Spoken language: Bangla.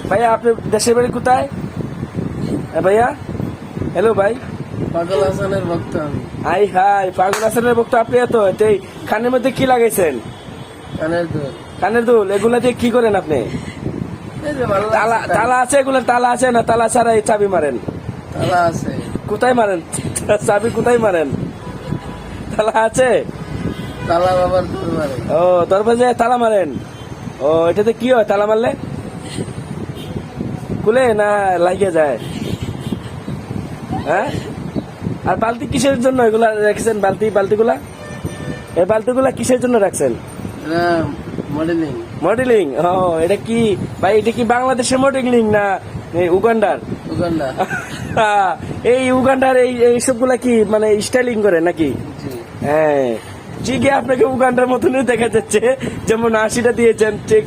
ভাইয়া আপনার দেশের বাড়ি কোথায়? ভাইয়া হ্যালো ভাই। পাগল হাসানের ভক্ত আমি। হাই হাই, পাগল হাসানের ভক্ত আপনি? এত এই কানের মধ্যে কি লাগাইছেন? কানের দুল। কানের দুল, এগুলা দিয়ে কি করেন আপনি? এই যে ভালো তালা লাগছে তালা আছে? এগুলা তালা আছে না তালা ছাড়া এই চাবি মারেন? তালা আছে। কোথায় মারেন চাবি? কোথায় মারেন? তালা আছে? তালা বাবার দরবারে। ও দরবাজে তালা মারেন? ও এটাতে কি হয় তালা মারলে? খুলে না লাগিয়ে যায়? হ্যাঁ। আর বালতি কিসের জন্য এগুলা রেখেছেন? বালতিগুলা এই বালতিগুলা কিসের জন্য রাখছেন? এটা মডেলিং। মডেলিং? ও এটা কি ভাই, এটা কি বাংলাদেশের মডেলিং না উগান্ডার? উগান্ডা। এই উগান্ডার এই সবগুলা কি মানে স্টাইলিং করে নাকি? জি। হ্যাঁ, ঠিক আপনাকে উগান্ডার মতনই দেখা যাচ্ছে, যেমন 80টা দিয়েছেন ঠিক